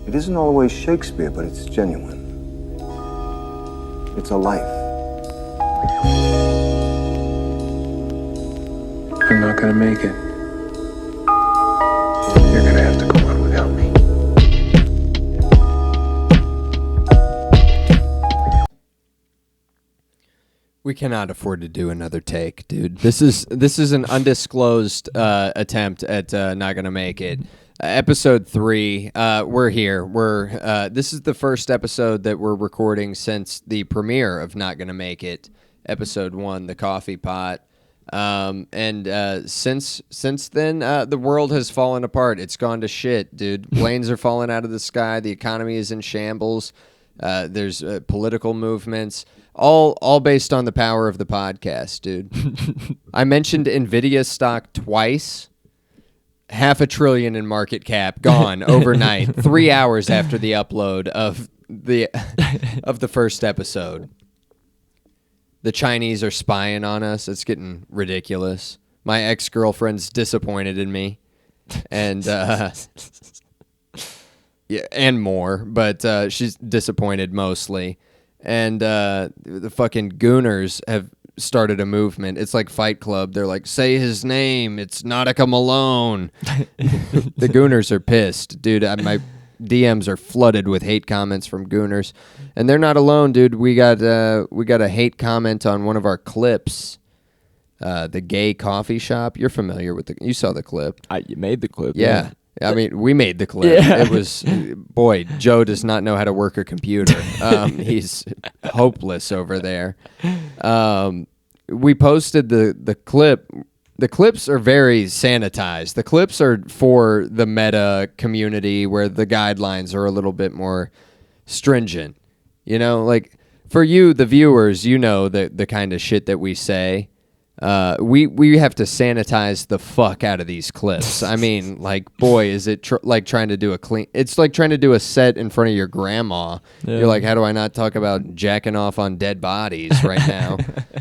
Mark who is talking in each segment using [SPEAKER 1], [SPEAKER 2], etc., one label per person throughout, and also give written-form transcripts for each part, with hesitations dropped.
[SPEAKER 1] It isn't always Shakespeare, but it's genuine. It's a life.
[SPEAKER 2] I'm not gonna make it. You're gonna have to go on without me.
[SPEAKER 3] We cannot afford to do another take, dude. This is an undisclosed attempt at Not Gonna Make It. Episode 3, we're here. This is the first episode that we're recording since the premiere of Not Gonna Make It, episode 1, the coffee pot. And since then, the world has fallen apart. It's gone to shit, dude. Planes are falling out of the sky. The economy is in shambles. There's political movements, all based on the power of the podcast, dude. I mentioned NVIDIA stock twice. $500 billion in market cap gone overnight. 3 hours after the upload of the first episode. The Chinese are spying on us. It's getting ridiculous. My ex-girlfriend's disappointed in me, and yeah, and more, but she's disappointed mostly. And the fucking Gooners have started a movement. It's like Fight Club. They're like, say his name. It's Nautica Malone. The Gooners are pissed, dude. My DMs are flooded with hate comments from Gooners, and they're not alone, dude. We got a hate comment on one of our clips. The gay coffee shop. You're familiar with you saw the clip.
[SPEAKER 4] You made the clip.
[SPEAKER 3] Yeah. I mean, we made the clip.
[SPEAKER 4] Yeah.
[SPEAKER 3] It was, boy, Joe does not know how to work a computer. He's hopeless over there. We posted the clip. The clips are very sanitized. The clips are for the meta community where the guidelines are a little bit more stringent. You know, like for you, the viewers, you know the kind of shit that we say. We have to sanitize the fuck out of these clips. I mean, like, boy, is it like trying to do a clean... It's like trying to do a set in front of your grandma. Yeah. You're like, how do I not talk about jacking off on dead bodies right now?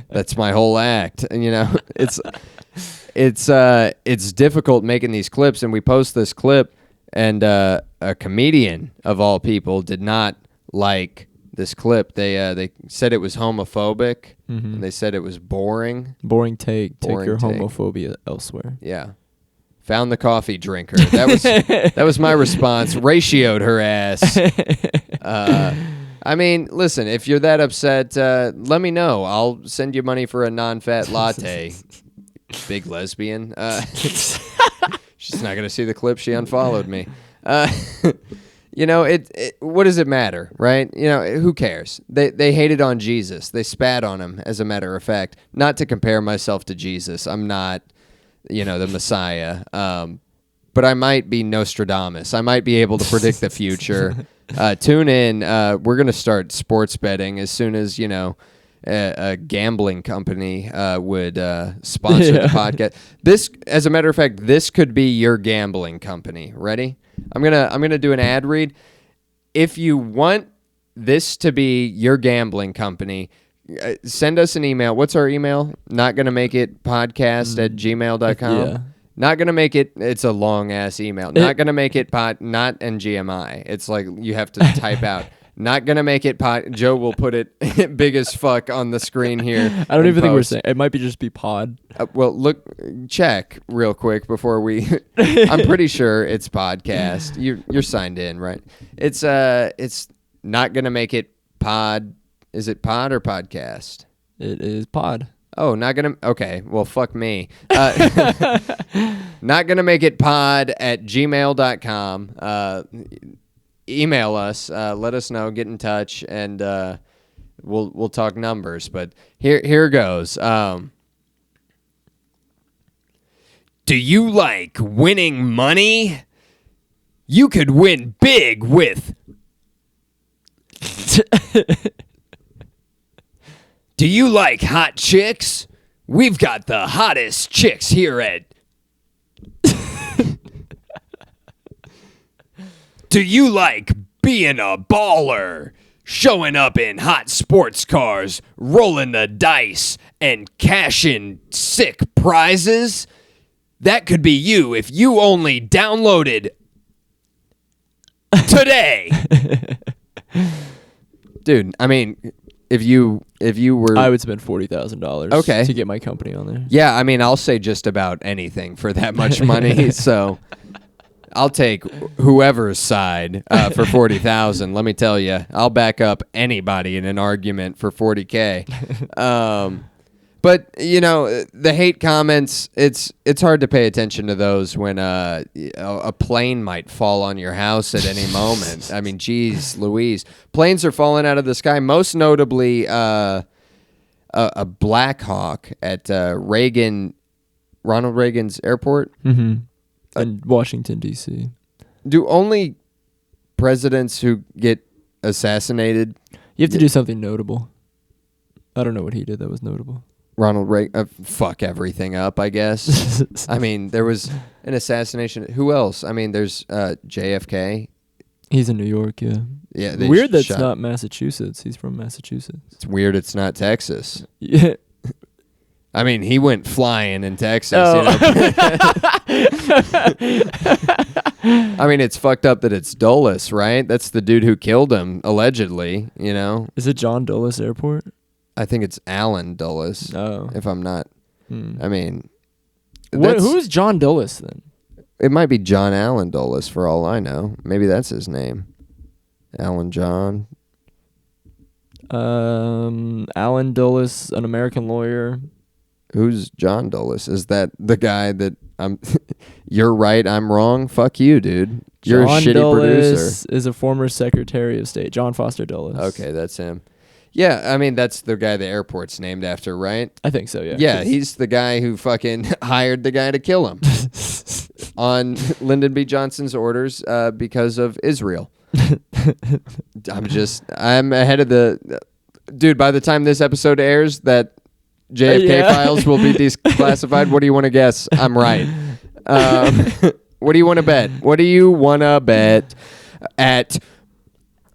[SPEAKER 3] That's my whole act. And, you know, it's difficult making these clips, and we post this clip, and a comedian, of all people, did not like this clip. They said it was homophobic. Mm-hmm. And they said it was boring.
[SPEAKER 4] Boring take. Take your homophobia elsewhere.
[SPEAKER 3] Yeah. Found the coffee drinker. That was my response. Ratioed her ass. I mean, listen, if you're that upset, let me know. I'll send you money for a non-fat latte. Big lesbian. She's not going to see the clip. She unfollowed me. You know, what does it matter, right? You know, who cares? They hated on Jesus. They spat on him, as a matter of fact. Not to compare myself to Jesus. I'm not, you know, the Messiah. But I might be Nostradamus. I might be able to predict the future. Tune in. We're going to start sports betting as soon as, you know, a gambling company would sponsor the podcast. This, as a matter of fact, this could be your gambling company. Ready? I'm gonna do an ad read. If you want this to be your gambling company, send us an email. What's our email? Not gonna make it podcast at gmail.com.
[SPEAKER 4] Yeah.
[SPEAKER 3] Not gonna make it. It's a long ass email. Not gonna make it not NGMI. It's like you have to type out. Not gonna make it pod. Joe will put it big as fuck on the screen here.
[SPEAKER 4] I don't even think we're saying it. Might be just be pod.
[SPEAKER 3] Well, look, check real quick before we. I'm pretty sure it's podcast. You're signed in, right? It's not gonna make it pod. Is it pod or podcast?
[SPEAKER 4] It is pod.
[SPEAKER 3] Oh, not gonna. Okay, well, fuck me. Not gonna make it pod at gmail.com. Email us, let us know, get in touch, and we'll talk numbers. But here goes. Do you like winning money? You could win big with. Do you like hot chicks? We've got the hottest chicks here at. Do you like being a baller? Showing up in hot sports cars, rolling the dice, and cashing sick prizes? That could be you if you only downloaded today. Dude, I mean, if you were,
[SPEAKER 4] I would spend $40,000.
[SPEAKER 3] Okay.
[SPEAKER 4] To get my company on there.
[SPEAKER 3] yeah, I mean, I'll say just about anything for that much money. So I'll take whoever's side for 40,000. Let me tell you, I'll back up anybody in an argument for 40K. But you know, the hate comments, it's hard to pay attention to those when a plane might fall on your house at any moment. I mean, geez, Louise, planes are falling out of the sky. Most notably, a Black Hawk at Ronald Reagan's airport.
[SPEAKER 4] Mm-hmm. In Washington, D.C.
[SPEAKER 3] Do only presidents who get assassinated?
[SPEAKER 4] You have to do something notable. I don't know what he did that was notable.
[SPEAKER 3] Ronald Reagan, fuck everything up, I guess. I mean, there was an assassination. Who else? I mean, there's JFK.
[SPEAKER 4] He's in New York, yeah.
[SPEAKER 3] Yeah,
[SPEAKER 4] weird that's not Massachusetts. He's from Massachusetts.
[SPEAKER 3] It's weird it's not Texas.
[SPEAKER 4] Yeah.
[SPEAKER 3] I mean, he went flying in Texas.
[SPEAKER 4] Oh.
[SPEAKER 3] You know? I mean, it's fucked up that it's Dulles, right? That's the dude who killed him, allegedly, you know?
[SPEAKER 4] Is it John Dulles Airport?
[SPEAKER 3] I think it's Allen Dulles, if I'm not. I mean,
[SPEAKER 4] who's John Dulles then?
[SPEAKER 3] It might be John Allen Dulles for all I know. Maybe that's his name. Alan John.
[SPEAKER 4] Alan Dulles, an American lawyer.
[SPEAKER 3] Who's John Dulles? Is that the guy that I'm... You're right, I'm wrong? Fuck you, dude. You're
[SPEAKER 4] John
[SPEAKER 3] a shitty
[SPEAKER 4] Dulles
[SPEAKER 3] producer.
[SPEAKER 4] is a former Secretary of State. John Foster Dulles.
[SPEAKER 3] Okay, that's him. Yeah, I mean, that's the guy the airport's named after, right?
[SPEAKER 4] I think so, yeah.
[SPEAKER 3] Yeah, he's the guy who fucking hired the guy to kill him on Lyndon B. Johnson's orders because of Israel. I'm ahead of the... Dude, by the time this episode airs, that JFK files will be declassified. What do you want to guess? I'm right. What do you want to bet? What do you want to bet at...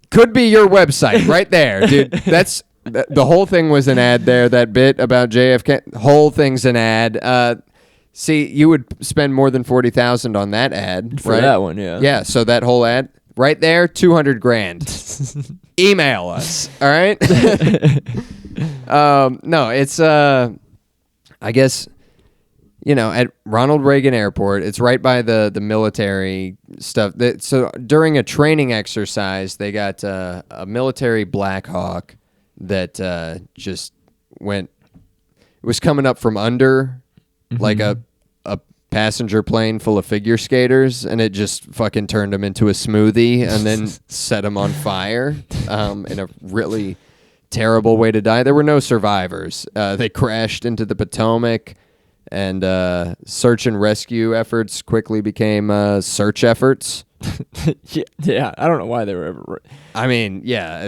[SPEAKER 3] Could be your website right there, dude. That's the whole thing was an ad there. That bit about JFK, whole thing's an ad. See, you would spend more than 40,000 on that ad
[SPEAKER 4] For
[SPEAKER 3] right?
[SPEAKER 4] that one, yeah.
[SPEAKER 3] Yeah, so that whole ad right there, 200 grand. Email us, all right? No, it's I guess. You know, at Ronald Reagan Airport, it's right by the military stuff. So during a training exercise, they got a military Black Hawk that just went. It was coming up from under, like a passenger plane full of figure skaters, and it just fucking turned them into a smoothie and then set them on fire in a really terrible way to die. There were no survivors. They crashed into the Potomac. And search and rescue efforts quickly became search efforts.
[SPEAKER 4] Yeah, I don't know why they were ever...
[SPEAKER 3] I mean, yeah,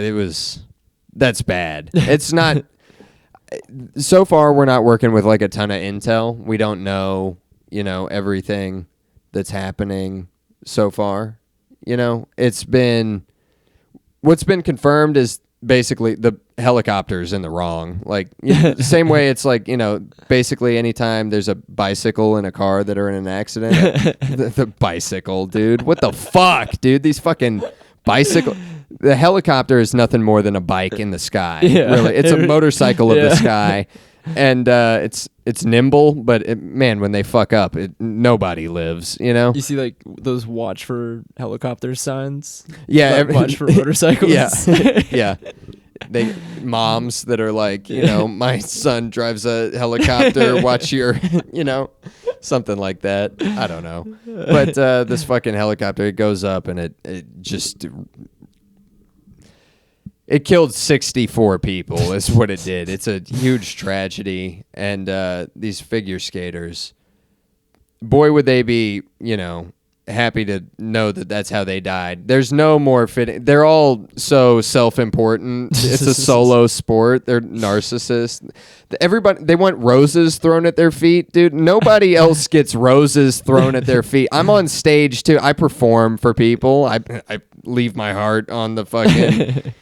[SPEAKER 3] that's bad. It's not... So far, we're not working with like a ton of intel. We don't know, you know, everything that's happening so far. You know, what's been confirmed is basically the helicopter's in the wrong. Like, you know, the same way it's like, you know, basically anytime there's a bicycle and a car that are in an accident, the bicycle, dude. What the fuck, dude? These fucking bicycle... The helicopter is nothing more than a bike in the sky. Yeah. Really. It's a motorcycle of the sky. And it's nimble, but man, when they fuck up, nobody lives, you know?
[SPEAKER 4] You see like those watch for helicopter signs?
[SPEAKER 3] Yeah.
[SPEAKER 4] Watch for motorcycles?
[SPEAKER 3] Yeah. Yeah. Moms that are like, you know, my son drives a helicopter, watch your, you know, something like that. I don't know. But this fucking helicopter, it goes up and it just... It killed 64 people is what it did. It's a huge tragedy. And these figure skaters, boy, would they be, you know, happy to know that that's how they died. There's no more fitting. They're all so self-important. It's a solo sport. They're narcissists. Everybody, they want roses thrown at their feet, dude. Nobody else gets roses thrown at their feet. I'm on stage too. I perform for people. I leave my heart on the fucking...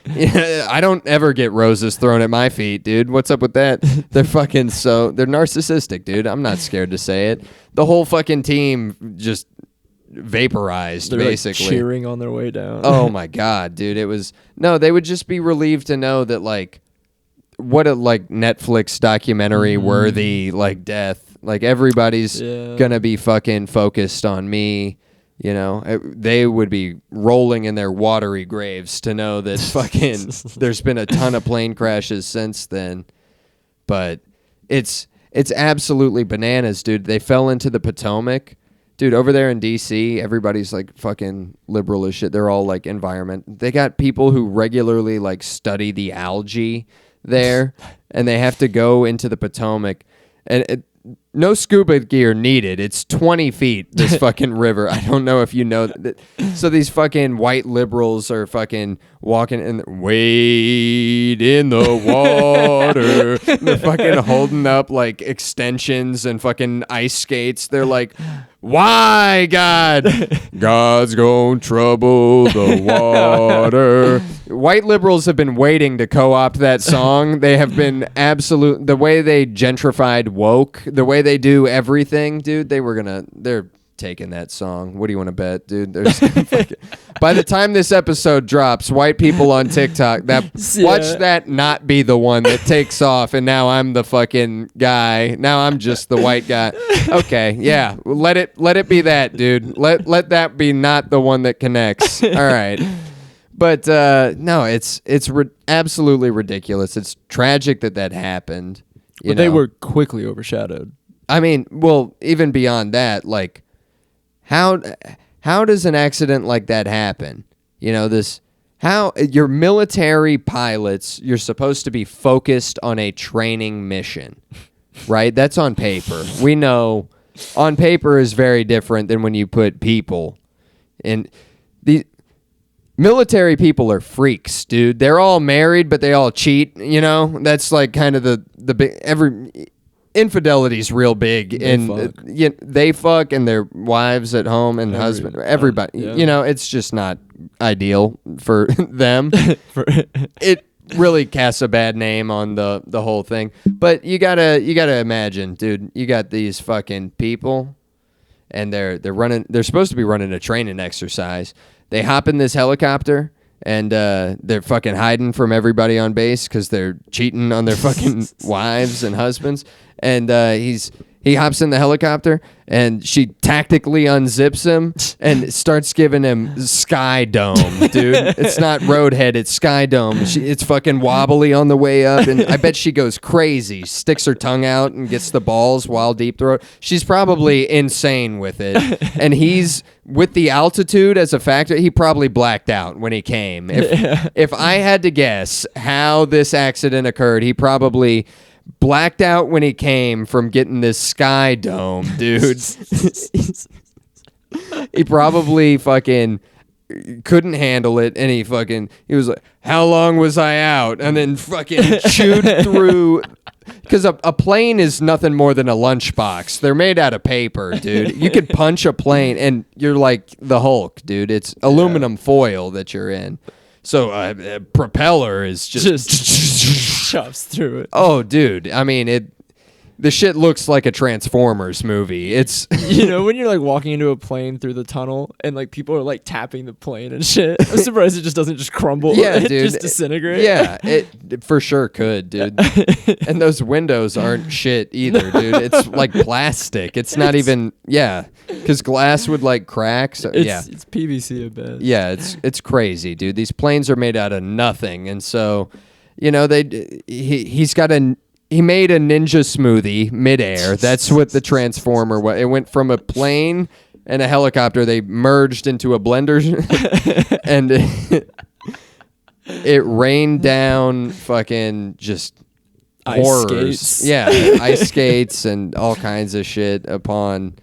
[SPEAKER 3] I don't ever get roses thrown at my feet, dude. What's up with that? They're they're narcissistic, dude. I'm not scared to say it. The whole fucking team just vaporized,
[SPEAKER 4] They're
[SPEAKER 3] basically.
[SPEAKER 4] like cheering on their way down.
[SPEAKER 3] Oh my God, dude. They would just be relieved to know that, like, what a, like, Netflix documentary worthy, like, death. Like, everybody's gonna be fucking focused on me. You know, they would be rolling in their watery graves to know that fucking there's been a ton of plane crashes since then. But it's absolutely bananas, dude. They fell into the Potomac. Dude, over there in D.C., everybody's like fucking liberal as shit. They're all like environment. They got people who regularly like study the algae there, and they have to go into the Potomac. And no scuba gear needed. It's 20 feet, this fucking river. I don't know if you know that. So these fucking white liberals are fucking walking in, wade in the water. They're fucking holding up like extensions and fucking ice skates. They're like, why, God? God's gonna trouble the water. White liberals have been waiting to co-opt that song. They have been the way they gentrified woke, the way they do everything, dude, they're taking that song. What do you want to bet, dude? By the time this episode drops, white people on TikTok watch that not be the one that takes off, and now I'm the fucking guy. Now I'm just the white guy. Okay, yeah, let it be that, dude. Let that be not the one that connects. All right. But no, it's absolutely ridiculous. It's tragic that happened.
[SPEAKER 4] But they were quickly overshadowed.
[SPEAKER 3] I mean, well, even beyond that, like, how does an accident like that happen? You know, how your military pilots, you're supposed to be focused on a training mission, right? That's on paper. We know on paper is very different than when you put people in. The military people are freaks, dude. They're all married, but they all cheat. You know, that's like kind of the big infidelity's real big. They fuck and their wives at home and husband, everybody.
[SPEAKER 4] Yeah.
[SPEAKER 3] You know, it's just not ideal for them. It really casts a bad name on the whole thing. But you gotta imagine, dude. You got these fucking people, and they're supposed to be running a training exercise. They hop in this helicopter, and they're fucking hiding from everybody on base because they're cheating on their fucking wives and husbands. And he hops in the helicopter, and she tactically unzips him and starts giving him Sky Dome, dude. It's not Roadhead, it's Sky Dome. It's fucking wobbly on the way up, and I bet she goes crazy, sticks her tongue out and gets the balls while deep throat. She's probably insane with it. And he's, with the altitude as a factor, he probably blacked out when he came. If I had to guess how this accident occurred, he probably blacked out when he came from getting this Sky Dome, dude. He probably fucking couldn't handle it, and he was like, how long was I out? And then fucking chewed through, because a plane is nothing more than a lunchbox. They're made out of paper, dude. You could punch a plane and you're like the Hulk, dude. It's aluminum foil that you're in. So a propeller is just
[SPEAKER 4] chops through it.
[SPEAKER 3] Oh, dude. I mean, the shit looks like a Transformers movie. It's
[SPEAKER 4] You know, when you're like walking into a plane through the tunnel and like people are like tapping the plane and shit. I'm surprised it just doesn't just crumble.
[SPEAKER 3] Yeah, dude.
[SPEAKER 4] Just disintegrate.
[SPEAKER 3] Yeah, it for sure could, dude. And those windows aren't shit either, dude. It's like plastic. It's not even, because glass would like crack. So,
[SPEAKER 4] It's PVC at best.
[SPEAKER 3] Yeah, it's crazy, dude. These planes are made out of nothing, and so, you know, he made a ninja smoothie midair. That's what the Transformer was. It went from a plane and a helicopter. They merged into a blender, and it rained down fucking just horrors.
[SPEAKER 4] Skates.
[SPEAKER 3] Yeah, ice skates and all kinds of shit upon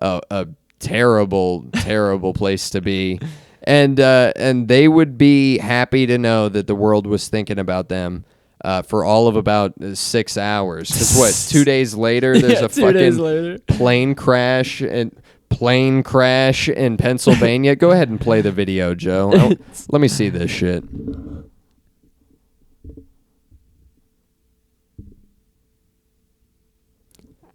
[SPEAKER 3] a terrible, terrible place to be. And they would be happy to know that the world was thinking about them for all of about 6 hours. Because what, 2 days later, there's a fucking plane crash in Pennsylvania. Go ahead and play the video, Joe. Let me see this shit.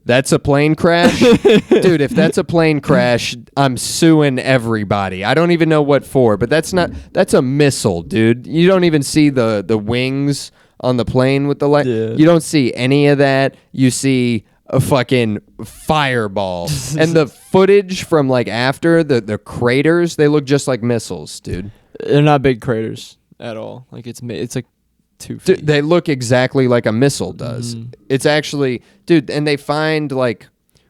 [SPEAKER 3] That's a plane crash? Dude, if that's a plane crash, I'm suing everybody. I don't even know what for, but that's a missile, dude. You don't even see the wings on the plane with the light.
[SPEAKER 4] Yeah.
[SPEAKER 3] You don't see any of that. You see a fucking fireball. And the footage from like after the craters, they look just like missiles, dude.
[SPEAKER 4] They're not big craters at all. Like it's like 2 feet.
[SPEAKER 3] Dude, they look exactly like a missile does. It's actually, dude, and they find like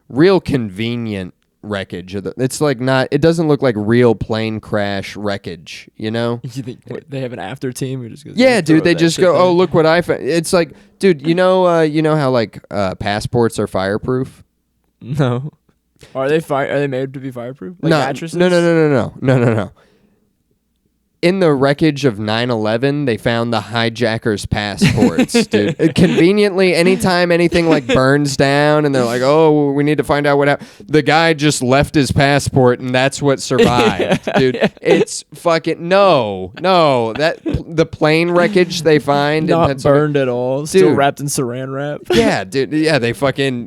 [SPEAKER 3] real convenient wreckage. It's like not, it doesn't look like real plane crash wreckage, you know?
[SPEAKER 4] You think they have an after team who just goes?
[SPEAKER 3] Yeah, dude,
[SPEAKER 4] throw
[SPEAKER 3] they
[SPEAKER 4] that
[SPEAKER 3] just
[SPEAKER 4] shit
[SPEAKER 3] go,
[SPEAKER 4] there?
[SPEAKER 3] oh, look what I found. It's like, dude, you know how like passports are fireproof?
[SPEAKER 4] No. Are they made to be fireproof? Like
[SPEAKER 3] No,
[SPEAKER 4] mattresses?
[SPEAKER 3] no. In the wreckage of 9/11, they found the hijackers' passports, dude. Conveniently, anytime anything like burns down and they're like, oh, we need to find out what happened, the guy just left his passport and that's what survived, dude. It's fucking, no. That the plane wreckage they find in
[SPEAKER 4] Not
[SPEAKER 3] Pennsylvania.
[SPEAKER 4] burned at all. Still
[SPEAKER 3] Dude.
[SPEAKER 4] wrapped in saran wrap.
[SPEAKER 3] Yeah, dude. Yeah, they fucking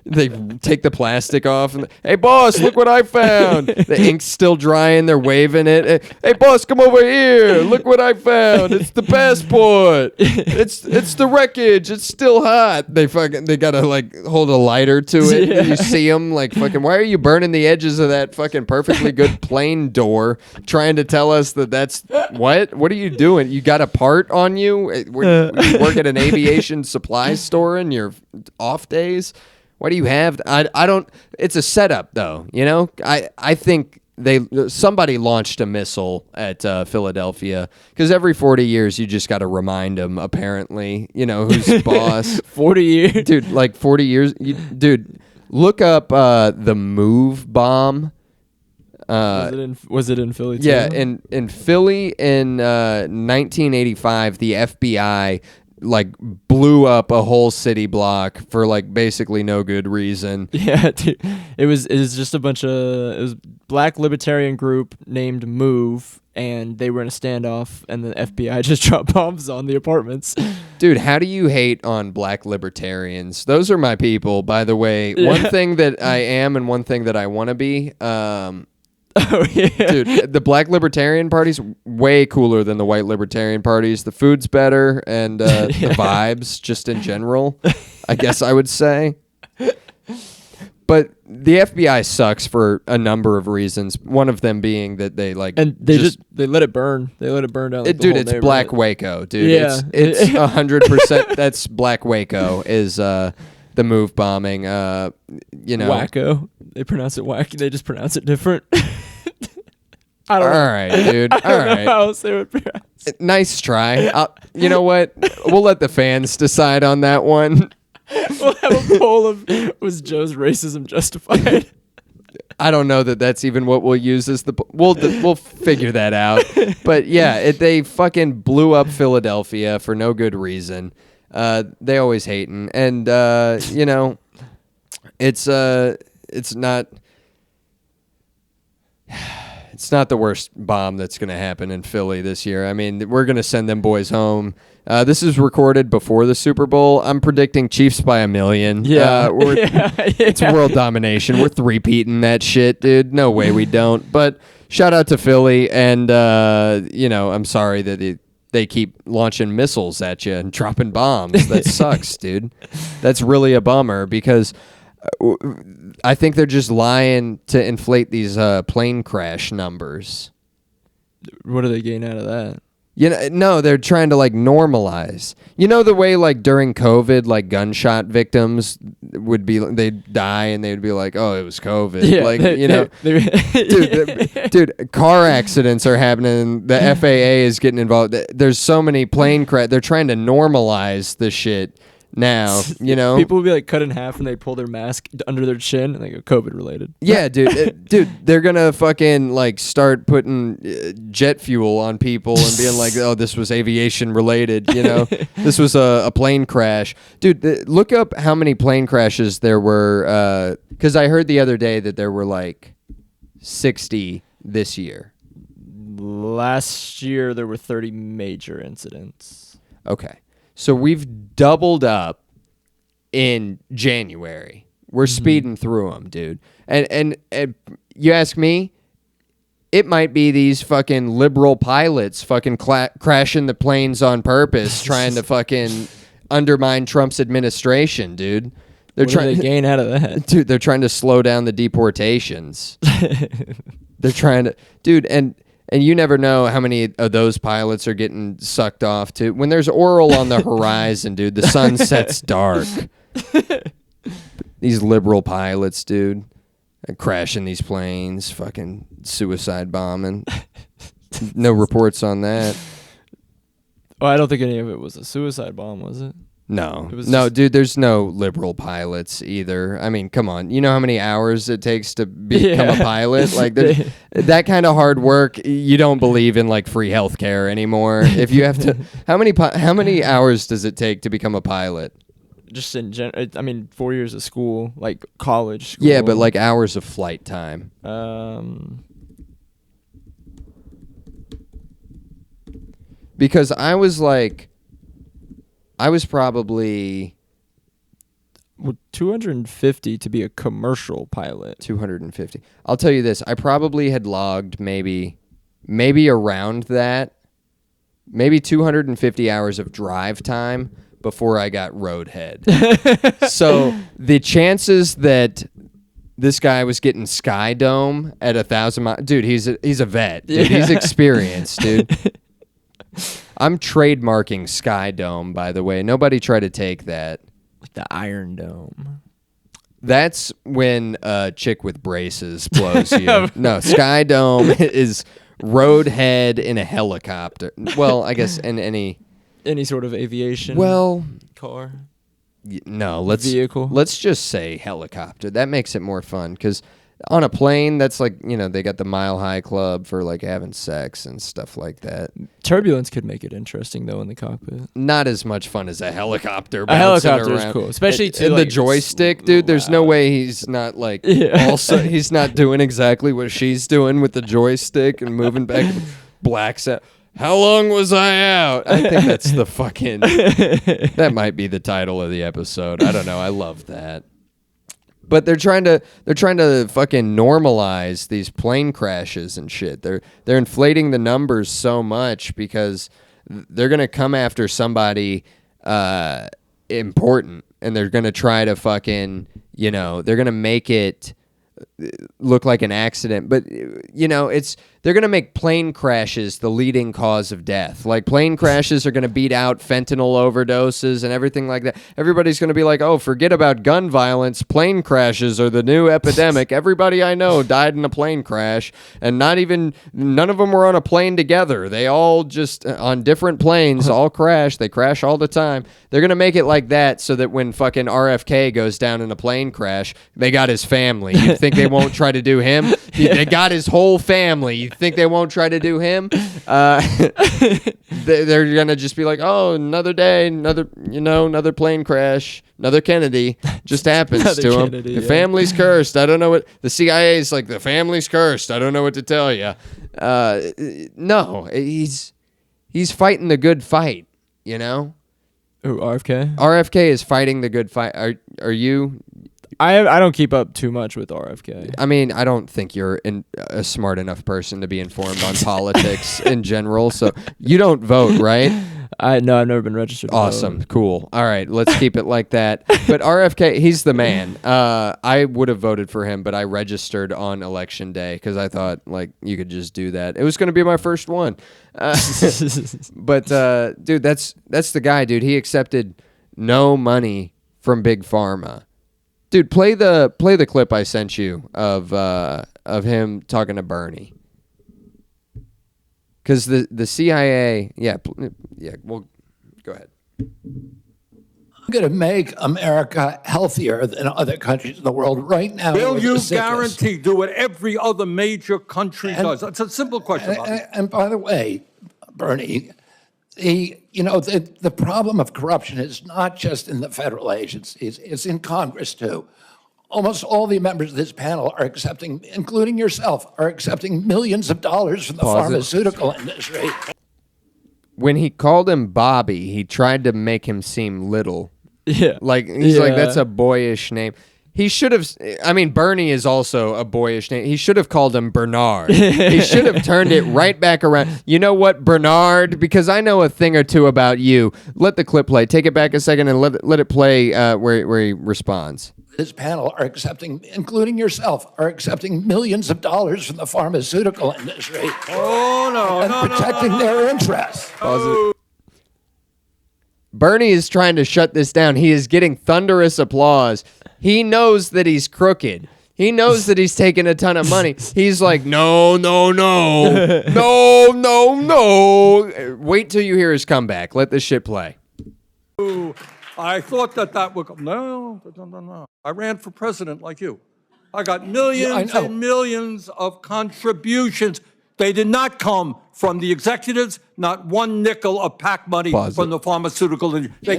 [SPEAKER 3] they take the plastic off and hey boss, look what I found. The ink's still drying, they're waving it. Hey boss, come over here. Look what I found. It's the passport. It's the wreckage. It's still hot. They gotta like hold a lighter to it.
[SPEAKER 4] Yeah.
[SPEAKER 3] You see them like fucking, why are you burning the edges of that fucking perfectly good plane door trying to tell us that's what are you doing? You got a part on you? You work at an aviation supply store in your off days? Why do you have? I don't. It's a setup, though. You know, I think somebody launched a missile at Philadelphia because every 40 years you just got to remind them. Apparently, you know who's boss.
[SPEAKER 4] 40 years,
[SPEAKER 3] dude. Like 40 years, dude. Look up the move bomb.
[SPEAKER 4] Was it in Philly too?
[SPEAKER 3] Yeah, in Philly in 1985, the FBI like blew up a whole city block for like basically no good reason.
[SPEAKER 4] Yeah, dude. It was just it was black libertarian group named Move, and they were in a standoff, and the FBI just dropped bombs on the apartments.
[SPEAKER 3] Dude, how do you hate on black libertarians? Those are my people, by the way.
[SPEAKER 4] Yeah.
[SPEAKER 3] One thing that I am and one thing that I want to be.
[SPEAKER 4] Oh yeah,
[SPEAKER 3] Dude, the black libertarian party's way cooler than the white libertarian parties. The food's better, and the vibes, just in general, I guess I would say. But the FBI sucks for a number of reasons. One of them being that they like,
[SPEAKER 4] and they let it burn. They let it burn down. Like,
[SPEAKER 3] dude, it's Black Waco, dude.
[SPEAKER 4] Yeah.
[SPEAKER 3] It's 100%. That's Black Waco is the move bombing. You know,
[SPEAKER 4] Wacko. They pronounce it wacky. They just pronounce it different. I don't know.
[SPEAKER 3] All right, dude. All right.
[SPEAKER 4] How else they would pronounce it.
[SPEAKER 3] Nice try. You know what? We'll let the fans decide on that one.
[SPEAKER 4] We'll have a poll of was Joe's racism justified?
[SPEAKER 3] I don't know that that's even what we'll use as the. We'll figure that out. But yeah, they fucking blew up Philadelphia for no good reason. They always hating, and you know, it's not. It's not the worst bomb that's going to happen in Philly this year. I mean, we're going to send them boys home. This is recorded before the Super Bowl. I'm predicting Chiefs by 1 million.
[SPEAKER 4] Yeah.
[SPEAKER 3] It's world domination. We're three-peating that shit, dude. No way we don't. But shout out to Philly, and, you know, I'm sorry that they keep launching missiles at you and dropping bombs. That sucks, dude. That's really a bummer because I think they're just lying to inflate these plane crash numbers.
[SPEAKER 4] What do they gain out of that?
[SPEAKER 3] You know, no, they're trying to like normalize. You know the way like during COVID, like gunshot victims they'd die and they'd be like, "Oh, it was COVID."
[SPEAKER 4] Yeah,
[SPEAKER 3] like you know, dude, car accidents are happening. The FAA is getting involved. There's so many plane crash. They're trying to normalize the shit now. You know,
[SPEAKER 4] people will be like cut in half and they pull their mask under their chin and they go COVID related.
[SPEAKER 3] Yeah, dude. Dude, they're going to fucking like start putting jet fuel on people and being like, oh, this was aviation related, you know? This was a plane crash. Dude, look up how many plane crashes there were, because I heard the other day that there were like 60 this year.
[SPEAKER 4] Last year there were 30 major incidents.
[SPEAKER 3] Okay. So we've doubled up in January. We're speeding through them, dude. And you ask me, it might be these fucking liberal pilots fucking crashing the planes on purpose, trying to fucking undermine Trump's administration, dude.
[SPEAKER 4] What do they gain out of that?
[SPEAKER 3] Dude, they're trying to slow down the deportations. They're trying to, dude, and you never know how many of those pilots are getting sucked off to. When there's oral on the horizon, dude, the sun sets dark. These liberal pilots, dude, crashing these planes, fucking suicide bombing. No reports on that.
[SPEAKER 4] Oh, I don't think any of it was a suicide bomb, was it?
[SPEAKER 3] No,
[SPEAKER 4] It was
[SPEAKER 3] no,
[SPEAKER 4] just-
[SPEAKER 3] dude. There's no liberal pilots either. I mean, come on. You know how many hours it takes to become a pilot? Like that kind of hard work. You don't believe in like free healthcare anymore. If you have to, how many hours does it take to become a pilot?
[SPEAKER 4] Just in general, I mean, 4 years of school, like college school.
[SPEAKER 3] Yeah, but like hours of flight time. Because I was probably
[SPEAKER 4] 250 to be a commercial pilot.
[SPEAKER 3] 250. I'll tell you this. I probably had logged maybe around that, maybe 250 hours of drive time before I got roadhead. So the chances that this guy was getting Sky Dome at 1,000 miles, dude, he's a vet. Dude, he's experienced, dude. I'm trademarking Sky Dome, by the way. Nobody try to take that.
[SPEAKER 4] Like the Iron Dome.
[SPEAKER 3] That's when a chick with braces blows you. No, Sky Dome is roadhead in a helicopter. Well, I guess in any
[SPEAKER 4] sort of aviation. Car.
[SPEAKER 3] No,
[SPEAKER 4] Vehicle.
[SPEAKER 3] Let's just say helicopter. That makes it more fun because on a plane, that's like, they got the Mile High Club for like having sex and stuff like that.
[SPEAKER 4] Turbulence could make it interesting though in the cockpit.
[SPEAKER 3] Not as much fun as a helicopter.
[SPEAKER 4] A helicopter is
[SPEAKER 3] around.
[SPEAKER 4] cool, especially
[SPEAKER 3] and the
[SPEAKER 4] like,
[SPEAKER 3] joystick, dude. There's no way he's not like also he's not doing exactly what she's doing with the joystick and moving back. Blacks out. How long was I out? I think that's the fucking. That might be the title of the episode. I don't know. I love that. But they're trying to fucking normalize these plane crashes and shit. They're inflating the numbers so much because they're gonna come after somebody important, and they're gonna try to fucking they're gonna make it look like an accident. But they're going to make plane crashes the leading cause of death. Like, plane crashes are going to beat out fentanyl overdoses and everything like that. Everybody's going to be like, oh, forget about gun violence. Plane crashes are the new epidemic. Everybody I know died in a plane crash, and none of them were on a plane together. They all just on different planes, all crash. They crash all the time. They're going to make it like that so that when fucking RFK goes down in a plane crash, they got his family. You think they won't try to do him? They got his whole family. You think they won't try to do him? They're gonna just be like, oh, another day, another plane crash, another Kennedy just happens to him. The family's cursed. I don't know what the CIA's like. The family's cursed. I don't know what to tell you. No, he's fighting the good fight.
[SPEAKER 4] Who, RFK?
[SPEAKER 3] RFK is fighting the good fight. Are you?
[SPEAKER 4] I don't keep up too much with RFK.
[SPEAKER 3] I mean, I don't think you're a smart enough person to be informed on politics in general. So you don't vote, right?
[SPEAKER 4] No, I've never been registered to
[SPEAKER 3] Awesome.
[SPEAKER 4] vote.
[SPEAKER 3] Cool. All right. Let's keep it like that. But RFK, he's the man. I would have voted for him, but I registered on election day because I thought like you could just do that. It was going to be my first one. But dude, that's the guy, dude. He accepted no money from Big Pharma. Dude, play the clip I sent you of him talking to Bernie. Because the CIA, well, go ahead.
[SPEAKER 5] I'm going to make America healthier than other countries in the world right now.
[SPEAKER 6] Will
[SPEAKER 5] with
[SPEAKER 6] you
[SPEAKER 5] the sickness.
[SPEAKER 6] guarantee do what every other major country does? It's a simple question, Bobby.
[SPEAKER 5] And by the way, Bernie, the problem of corruption is not just in the federal agencies, it's in Congress too. Almost all the members of this panel are accepting, including yourself, are accepting millions of dollars from the pharmaceutical industry.
[SPEAKER 3] When he called him Bobby, he tried to make him seem little.
[SPEAKER 4] Yeah.
[SPEAKER 3] Like, he's like, that's a boyish name. He should have. I mean, Bernie is also a boyish name. He should have called him Bernard. He should have turned it right back around. You know what, Bernard? Because I know a thing or two about you. Let the clip play. Take it back a second and let it play where he responds.
[SPEAKER 5] This panel are accepting, including yourself, are accepting millions of dollars from the pharmaceutical industry and protecting their interests.
[SPEAKER 3] Bernie is trying to shut this down. He is getting thunderous applause. He knows that he's crooked. He knows that he's taking a ton of money. He's like, no. Wait till you hear his comeback. Let this shit play.
[SPEAKER 6] I thought that would come. No. I ran for president like you. I got millions and millions of contributions. They did not come from the executives, not one nickel of PAC money from the pharmaceutical industry.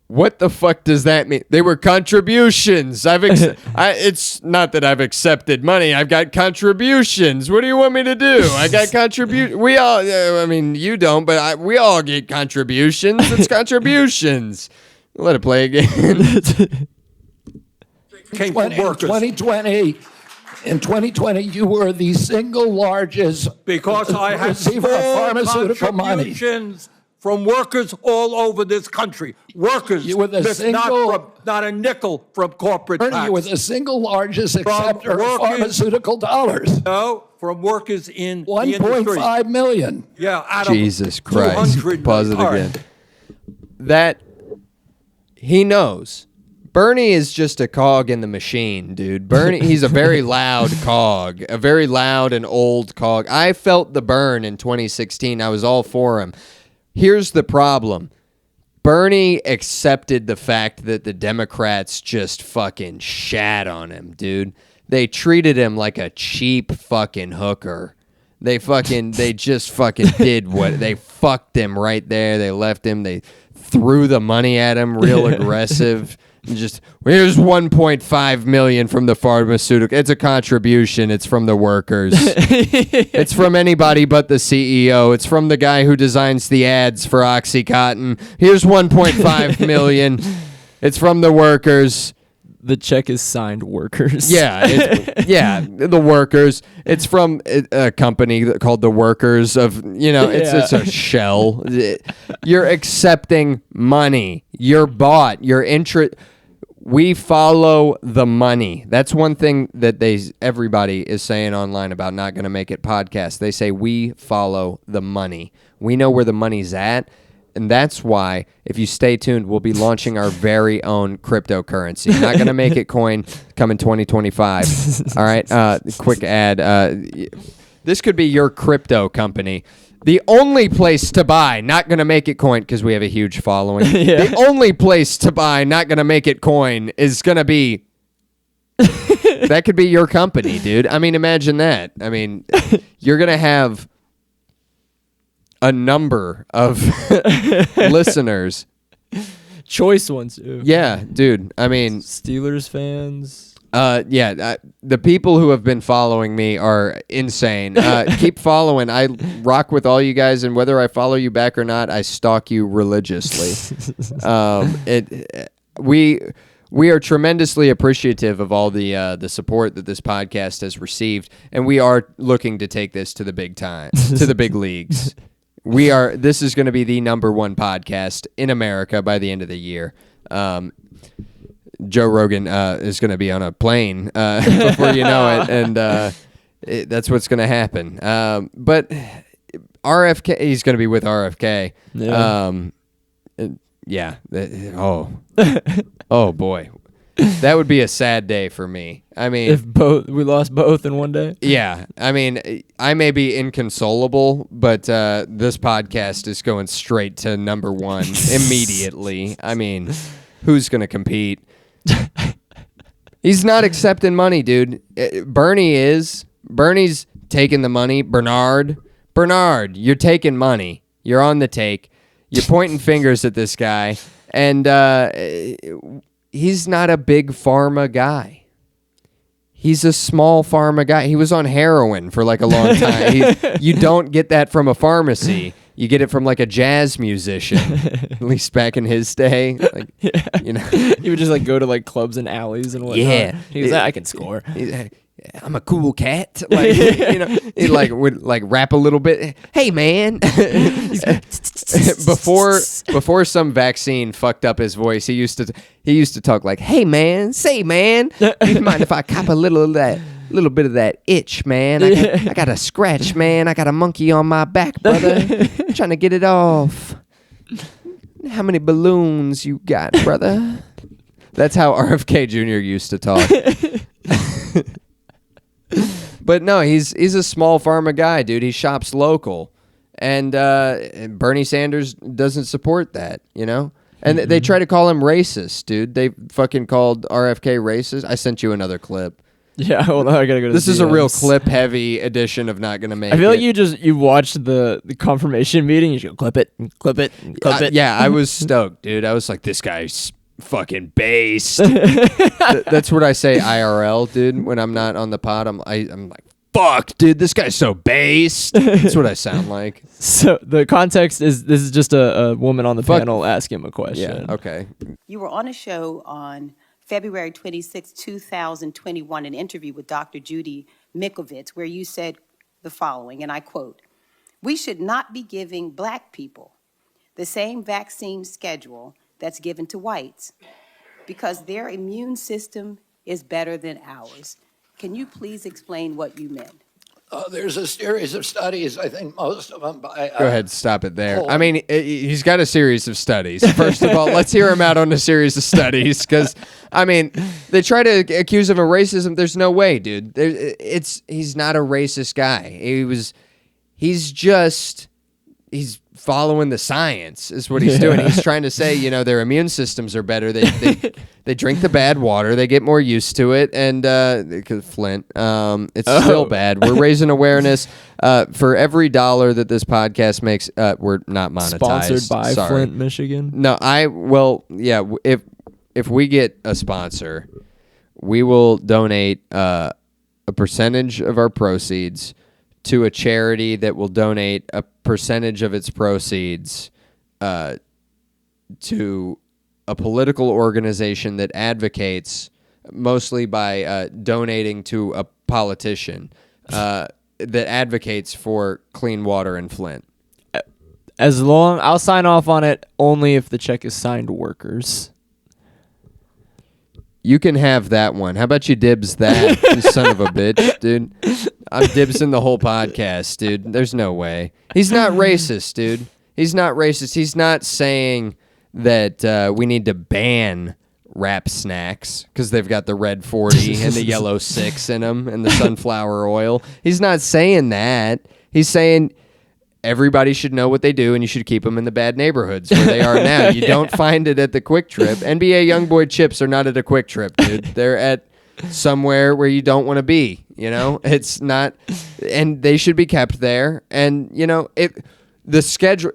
[SPEAKER 3] What the fuck does that mean? They were contributions. It's not that I've accepted money. I've got contributions. What do you want me to do? I got We all. I mean, you don't, but we all get contributions. It's contributions. Let it play again.
[SPEAKER 6] Came from workers.
[SPEAKER 5] In 2020, you were the single largest
[SPEAKER 6] Because I had
[SPEAKER 5] receiver of pharmaceutical money.
[SPEAKER 6] contributions from workers all over this country. Workers,
[SPEAKER 5] You were the
[SPEAKER 6] not a nickel from corporate
[SPEAKER 5] Bernie,
[SPEAKER 6] PACs.
[SPEAKER 5] you were the single largest acceptor of pharmaceutical dollars.
[SPEAKER 6] No, from workers in the industry.
[SPEAKER 5] 1.5 million.
[SPEAKER 6] Yeah, out of
[SPEAKER 3] Jesus Christ.
[SPEAKER 6] 200
[SPEAKER 3] Pause it
[SPEAKER 6] million.
[SPEAKER 3] again. That he knows. Bernie is just a cog in the machine, dude. Bernie, he's a very loud cog, a very loud and old cog. I felt the burn in 2016. I was all for him. Here's the problem. Bernie accepted the fact that the Democrats just fucking shat on him, dude. They treated him like a cheap fucking hooker. They just fucking did what they fucked him right there. They left him. They threw the money at him real aggressive. Just here's 1.5 million from the pharmaceutical. It's a contribution. It's from the workers. It's from anybody but the CEO. It's from the guy who designs the ads for OxyContin. Here's 1.5 million. It's from the workers.
[SPEAKER 4] The check is signed workers.
[SPEAKER 3] Yeah, the workers. It's from a company called the Workers of, it's a shell. You're accepting money. You're bought. You're We follow the money. That's one thing that everybody is saying online about Not Gonna Make It podcast. They say we follow the money. We know where the money's at. And that's why, if you stay tuned, we'll be launching our very own cryptocurrency. Not Gonna Make It coin coming 2025. All right, quick ad. This could be your crypto company. The only place to buy Not Gonna Make It coin, because we have a huge following. The only place to buy Not Gonna Make It coin is gonna be. That could be your company, dude. I mean, imagine that. I mean, you're gonna have a number of listeners.
[SPEAKER 4] Choice ones, too.
[SPEAKER 3] Yeah, dude. I mean,
[SPEAKER 4] Steelers fans.
[SPEAKER 3] The people who have been following me are insane. Keep following. I rock with all you guys, and whether I follow you back or not, I stalk you religiously. We are tremendously appreciative of all the support that this podcast has received, and we are looking to take this to the big time, to the big leagues. This is going to be the #1 podcast in America by the end of the year. Joe Rogan is going to be on a plane before you know it, and that's what's going to happen. But RFK, he's going to be with RFK. Yeah. Oh boy. That would be a sad day for me. I mean,
[SPEAKER 4] if we lost both in one day.
[SPEAKER 3] Yeah, I mean, I may be inconsolable, but this podcast is going straight to #1 immediately. I mean, who's going to compete? He's not accepting money, dude. Bernie is. Bernie's taking the money. Bernard, you're taking money. You're on the take. You're pointing fingers at this guy, and he's not a big pharma guy. He's a small pharma guy. He was on heroin for like a long time. You don't get that from a pharmacy. you get it from like a jazz musician, at least back in his day. Like, you know,
[SPEAKER 4] He would just like go to like clubs and alleys and whatnot.
[SPEAKER 3] Yeah.
[SPEAKER 4] He was like, I can score.
[SPEAKER 3] I'm a cool cat. Like, you know, he like would like rap a little bit. Hey man. before some vaccine fucked up his voice, he used to talk like, hey man, say man, you mind if I cop a little bit of that itch, man? I got a scratch, man. I got a monkey on my back, brother. I'm trying to get it off. How many balloons you got, brother? That's how RFK Jr. used to talk. But no, he's a small pharma guy, dude. He shops local. And Bernie Sanders doesn't support that, you know? And they try to call him racist, dude. They fucking called RFK racist. I sent you another clip.
[SPEAKER 4] Yeah, hold on, I gotta go to
[SPEAKER 3] This
[SPEAKER 4] the
[SPEAKER 3] is a real
[SPEAKER 4] DMs.
[SPEAKER 3] clip-heavy edition of Not Gonna Make It.
[SPEAKER 4] I feel like you watched the confirmation meeting. You just go clip it, clip it, clip it.
[SPEAKER 3] Yeah, I was stoked, dude. I was like, this guy's fucking based. That's what I say IRL, dude. When I'm not on the pod, I'm like, fuck, dude, this guy's so based. That's what I sound like.
[SPEAKER 4] So the context is this is just a woman on the panel asking him a question.
[SPEAKER 3] Yeah, okay.
[SPEAKER 7] You were on a show on February 26, 2021, an interview with Dr. Judy Mikovits, where you said the following, and I quote, "We should not be giving black people the same vaccine schedule that's given to whites because their immune system is better than ours." Can you please explain what you meant?
[SPEAKER 5] There's a series of studies, I think most of them by...
[SPEAKER 3] Go ahead, stop it there.
[SPEAKER 5] Poland.
[SPEAKER 3] I mean, he's got a series of studies. First of all, let's hear him out on a series of studies because, I mean, they try to accuse him of racism. There's no way, dude. He's not a racist guy. He's following the science is what he's doing. He's trying to say, you know, their immune systems are better. They drink the bad water. They get more used to it. And Flint, it's still bad. We're raising awareness. For every dollar that this podcast makes, we're not monetized.
[SPEAKER 4] Sponsored by
[SPEAKER 3] Sorry.
[SPEAKER 4] Flint, Michigan.
[SPEAKER 3] No, if we get a sponsor, we will donate a percentage of our proceeds to a charity that will donate a percentage of its proceeds to a political organization that advocates, mostly by donating to a politician that advocates for clean water in Flint.
[SPEAKER 4] I'll sign off on it only if the check is signed workers.
[SPEAKER 3] You can have that one. How about you dibs that, you son of a bitch, dude? I'm dibsing the whole podcast, dude. There's no way. He's not racist, dude. He's not racist. He's not saying that we need to ban wrap snacks because they've got the red 40 and the yellow 6 in them and the sunflower oil. He's not saying that. He's saying everybody should know what they do, and you should keep them in the bad neighborhoods where they are now. You don't find it at the Quick Trip. NBA Youngboy chips are not at a Quick Trip, dude. They're at somewhere where you don't want to be, you know? It's not, and they should be kept there. And, you know, the schedule,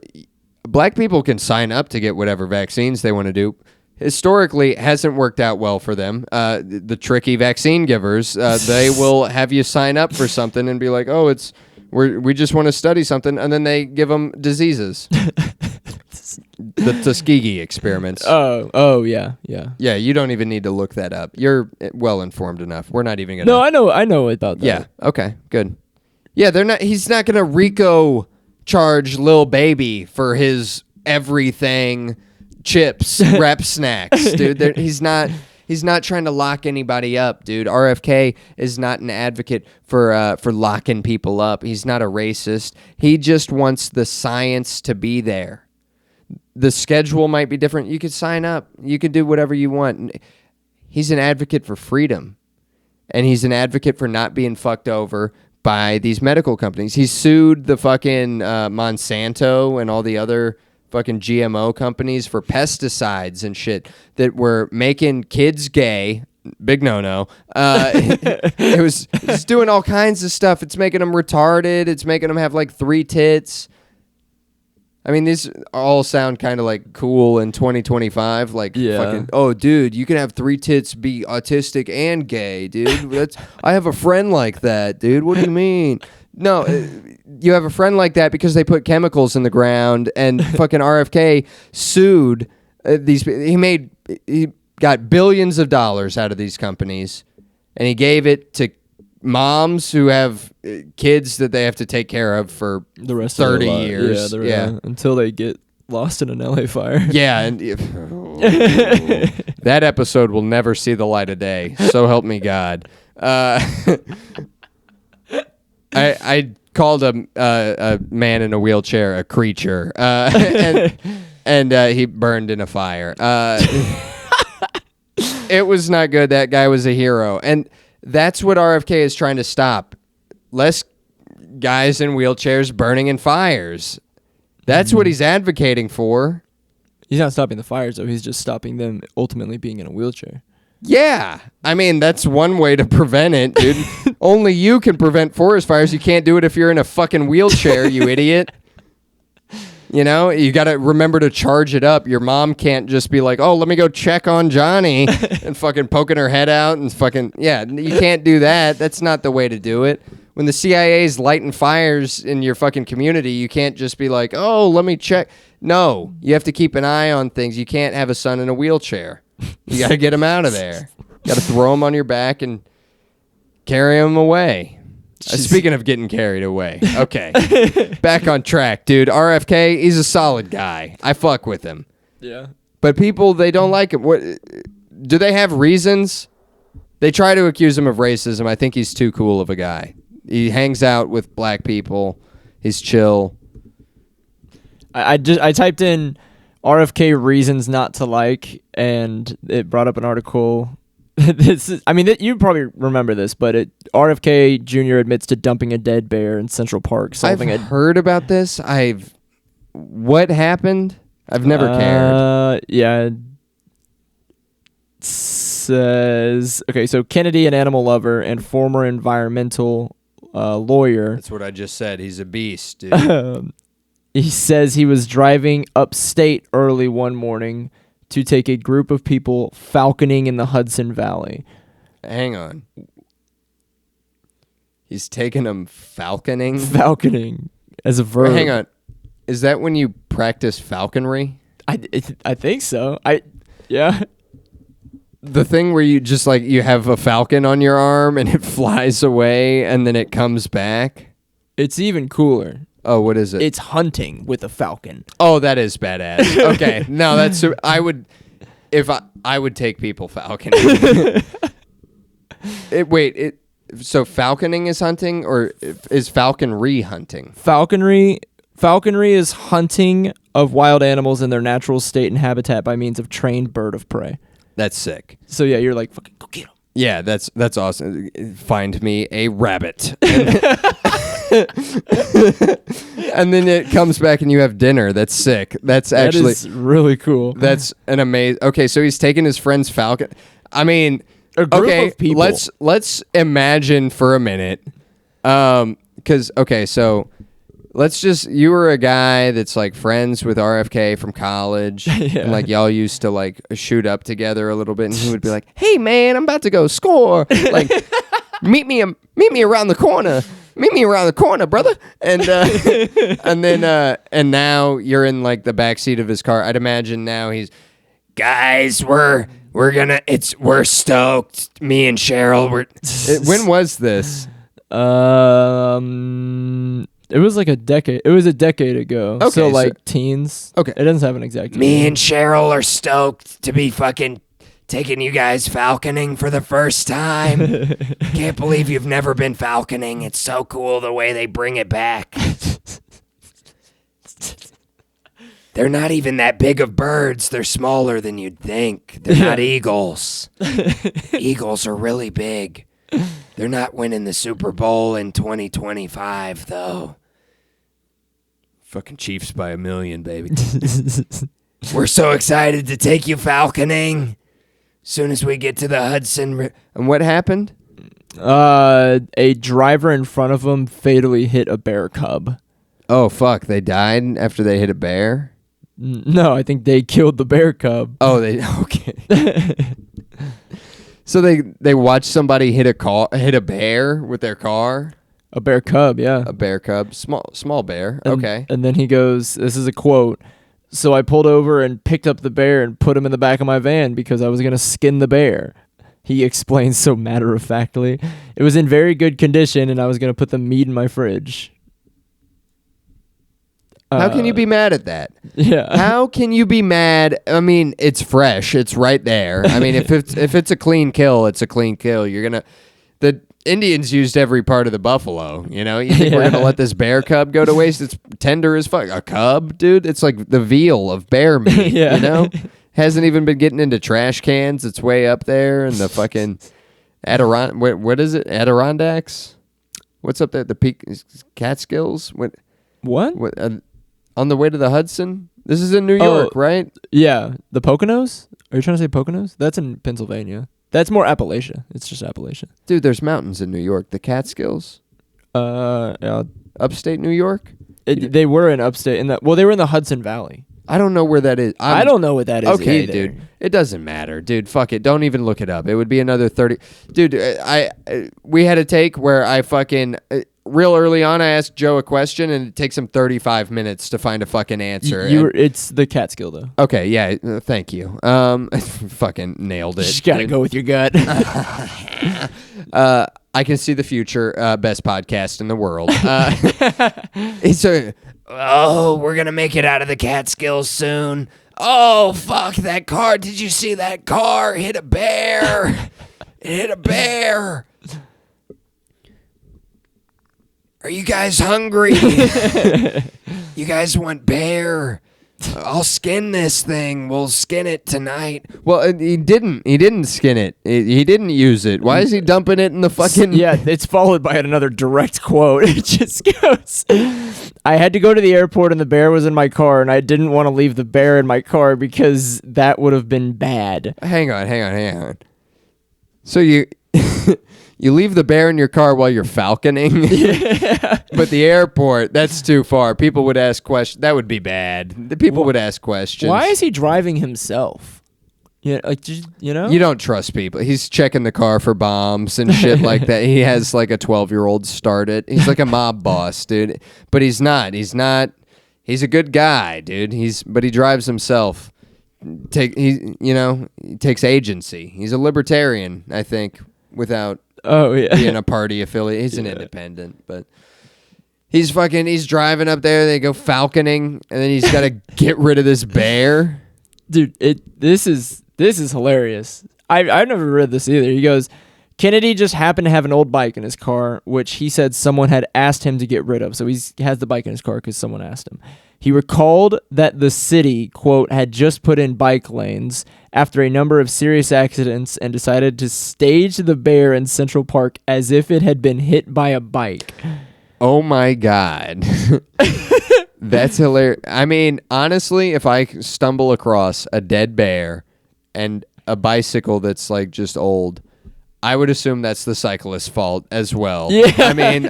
[SPEAKER 3] black people can sign up to get whatever vaccines they want to do. Historically, hasn't worked out well for them. The tricky vaccine givers, they will have you sign up for something and be like, oh, we just want to study something, and then they give them diseases. The Tuskegee experiments.
[SPEAKER 4] Oh, yeah.
[SPEAKER 3] Yeah, you don't even need to look that up. You're well informed enough. We're not even gonna.
[SPEAKER 4] No, I know about that.
[SPEAKER 3] Yeah. Okay. Good. Yeah, they're not. He's not gonna RICO charge Lil Baby for his everything chips wrap snacks, dude. He's not. He's not trying to lock anybody up, dude. RFK is not an advocate for locking people up. He's not a racist. He just wants the science to be there. The schedule might be different. You could sign up. You could do whatever you want. He's an advocate for freedom. And he's an advocate for not being fucked over by these medical companies. He sued the fucking Monsanto and all the other fucking GMO companies for pesticides and shit that were making kids gay. Big no-no. It was doing all kinds of stuff. It's making them retarded. It's making them have like 3 tits. I mean, these all sound kind of like cool in 2025. Like, fucking, oh, dude, you can have 3 tits, be autistic and gay, dude. I have a friend like that, dude. What do you mean? No, you have a friend like that because they put chemicals in the ground, and fucking RFK sued these. He got billions of dollars out of these companies, and he gave it to moms who have kids that they have to take care of for
[SPEAKER 4] The rest
[SPEAKER 3] 30
[SPEAKER 4] of their
[SPEAKER 3] years.
[SPEAKER 4] Yeah, until they get lost in an LA fire.
[SPEAKER 3] Yeah, and that episode will never see the light of day. So help me God. I called a man in a wheelchair a creature, and he burned in a fire. It was not good. That guy was a hero, and that's what RFK is trying to stop. Less guys in wheelchairs burning in fires. That's what he's advocating for.
[SPEAKER 4] He's not stopping the fires, though. He's just stopping them ultimately being in a wheelchair.
[SPEAKER 3] Yeah. I mean, that's one way to prevent it, dude. Only you can prevent forest fires. You can't do it if you're in a fucking wheelchair, you idiot. You know, you got to remember to charge it up. Your mom can't just be like, oh, let me go check on Johnny and fucking poking her head out and fucking, yeah, you can't do that. That's not the way to do it. When the CIA's lighting fires in your fucking community, you can't just be like, oh, let me check. No, you have to keep an eye on things. You can't have a son in a wheelchair. You got to get him out of there. You got to throw him on your back and carry him away. Speaking of getting carried away. Okay. Back on track, dude. RFK, he's a solid guy. I fuck with him.
[SPEAKER 4] Yeah.
[SPEAKER 3] But people, they don't like him. What do they have reasons? They try to accuse him of racism. I think he's too cool of a guy. He hangs out with black people. He's chill.
[SPEAKER 4] I typed in RFK reasons not to like, and it brought up an article. You probably remember this, but RFK Jr. admits to dumping a dead bear in Central Park.
[SPEAKER 3] I've heard about this. What happened? I've never cared.
[SPEAKER 4] Yeah. It says, okay, so Kennedy, an animal lover and former environmental lawyer.
[SPEAKER 3] That's what I just said. He's a beast, dude.
[SPEAKER 4] He says he was driving upstate early one morning to take a group of people falconing in the Hudson Valley.
[SPEAKER 3] Hang on. He's taking them falconing?
[SPEAKER 4] Falconing as a verb.
[SPEAKER 3] Hang on. Is that when you practice falconry?
[SPEAKER 4] I think so. Yeah.
[SPEAKER 3] The thing where you just like you have a falcon on your arm and it flies away and then it comes back?
[SPEAKER 4] It's even cooler.
[SPEAKER 3] Oh, what is it?
[SPEAKER 4] It's hunting with a falcon.
[SPEAKER 3] Oh, that is badass. Okay. No, that's I would take people falconing. So falconing is hunting, or is falconry hunting?
[SPEAKER 4] Falconry is hunting of wild animals in their natural state and habitat by means of trained bird of prey.
[SPEAKER 3] That's sick.
[SPEAKER 4] So yeah, you're like, fucking go get them.
[SPEAKER 3] Yeah, that's awesome. Find me a rabbit. And then it comes back and you have dinner. That's sick. That is
[SPEAKER 4] really cool.
[SPEAKER 3] That's an amazing. Okay, so he's taking his friend's falcon. I mean,
[SPEAKER 4] a group of people.
[SPEAKER 3] Let's imagine for a minute. So you were a guy that's like friends with RFK from college,
[SPEAKER 4] yeah.
[SPEAKER 3] And like y'all used to like shoot up together a little bit, and he would be like, "Hey man, I'm about to go score. Like, meet me around the corner. Meet me around the corner, brother." And and now you're in like the backseat of his car. I'd imagine now he's, guys, we're stoked. Me and Cheryl when was this?
[SPEAKER 4] It was like a decade. It was a decade ago.
[SPEAKER 3] Okay,
[SPEAKER 4] so like teens.
[SPEAKER 3] Okay.
[SPEAKER 4] It doesn't have an exact.
[SPEAKER 3] Me and Cheryl are stoked to be fucking taking you guys falconing for the first time. Can't believe you've never been falconing. It's so cool the way they bring it back. They're not even that big of birds. They're smaller than you'd think. They're not eagles. Eagles are really big. They're not winning the Super Bowl in 2025, though. Fucking Chiefs by 1 million, baby. We're so excited to take you falconing. Soon as we get to the Hudson. And what happened?
[SPEAKER 4] A driver in front of him fatally hit a bear cub.
[SPEAKER 3] Oh, fuck. They died after they hit a bear?
[SPEAKER 4] No, I think they killed the bear cub.
[SPEAKER 3] Oh, okay. So they watched somebody hit a bear with their car?
[SPEAKER 4] A bear cub, yeah.
[SPEAKER 3] A bear cub, small bear.
[SPEAKER 4] And-
[SPEAKER 3] Okay.
[SPEAKER 4] And then he goes, this is a quote. So I pulled over and picked up the bear and put him in the back of my van because I was going to skin the bear. He explains so matter-of-factly. It was in very good condition and I was going to put the meat in my fridge.
[SPEAKER 3] How can you be mad at that?
[SPEAKER 4] Yeah.
[SPEAKER 3] How can you be mad? I mean, it's fresh. It's right there. I mean, if it's a clean kill, it's a clean kill. The Indians used every part of the buffalo. You know, you think we're gonna let this bear cub go to waste? It's tender as fuck. A cub, dude. It's like the veal of bear meat.
[SPEAKER 4] Yeah.
[SPEAKER 3] You know, hasn't even been getting into trash cans. It's way up there in the fucking what is it? Adirondacks? What's up there? The peak Catskills? What?
[SPEAKER 4] What?
[SPEAKER 3] On the way to the Hudson? This is in New York, right?
[SPEAKER 4] Yeah. The Poconos? Are you trying to say Poconos? That's in Pennsylvania. That's more Appalachia. It's just Appalachia.
[SPEAKER 3] Dude, there's mountains in New York. The Catskills?
[SPEAKER 4] Yeah.
[SPEAKER 3] Upstate New York?
[SPEAKER 4] They were in upstate. They were in the Hudson Valley.
[SPEAKER 3] I don't know where that is.
[SPEAKER 4] I don't know what that is
[SPEAKER 3] Okay,
[SPEAKER 4] either.
[SPEAKER 3] dude. It doesn't matter. Dude, fuck it. Don't even look it up. It would be another 30. Dude, we had a take where I fucking... real early on, I asked Joe a question, and it takes him 35 minutes to find a fucking answer.
[SPEAKER 4] It's the Catskill, though.
[SPEAKER 3] Okay, yeah, thank you. Fucking nailed it.
[SPEAKER 4] Just gotta go with your gut.
[SPEAKER 3] I can see the future. Best podcast in the world. We're gonna make it out of the Catskills soon. Oh, fuck that car! Did you see that car hit a bear? It hit a bear. Are you guys hungry? You guys want bear? I'll skin this thing. We'll skin it tonight. Well, he didn't. He didn't skin it. He didn't use it. Why is he dumping it in the fucking...
[SPEAKER 4] Yeah, it's followed by another direct quote. It just goes, I had to go to the airport and the bear was in my car and I didn't want to leave the bear in my car because that would have been bad.
[SPEAKER 3] Hang on. So you... You leave the bear in your car while you're falconing, but the airport, that's too far. People would ask questions. That would be bad. The people would ask questions.
[SPEAKER 4] Why is he driving himself? Yeah, you know?
[SPEAKER 3] You don't trust people. He's checking the car for bombs and shit like that. He has like a 12-year-old start it. He's like a mob boss, dude. But he's not. He's a good guy, dude. But he drives himself. He takes agency. He's a libertarian, I think, without being a party affiliate. He's an independent, but he's driving up there. They go falconing, and then he's got to get rid of this bear.
[SPEAKER 4] Dude, this is hilarious. I've never read this either. He goes, Kennedy just happened to have an old bike in his car, which he said someone had asked him to get rid of. So he has the bike in his car because someone asked him. He recalled that the city, quote, had just put in bike lanes after a number of serious accidents and decided to stage the bear in Central Park as if it had been hit by a bike.
[SPEAKER 3] Oh my God. That's hilarious. I mean, honestly, if I stumble across a dead bear and a bicycle that's like just old, I would assume that's the cyclist's fault as well. Yeah. I mean,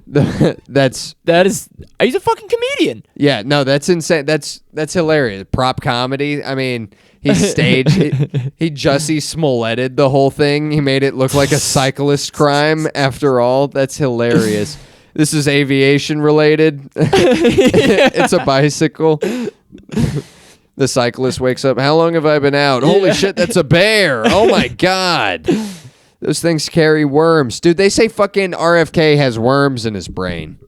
[SPEAKER 4] He's a fucking comedian.
[SPEAKER 3] Yeah, no, that's insane. That's hilarious. Prop comedy. I mean, he staged, he Jussie Smolletted the whole thing. He made it look like a cyclist crime after all. That's hilarious. This is aviation related. It's a bicycle. The cyclist wakes up. How long have I been out? Holy shit, that's a bear. Oh my God. Those things carry worms. Dude, they say fucking RFK has worms in his brain.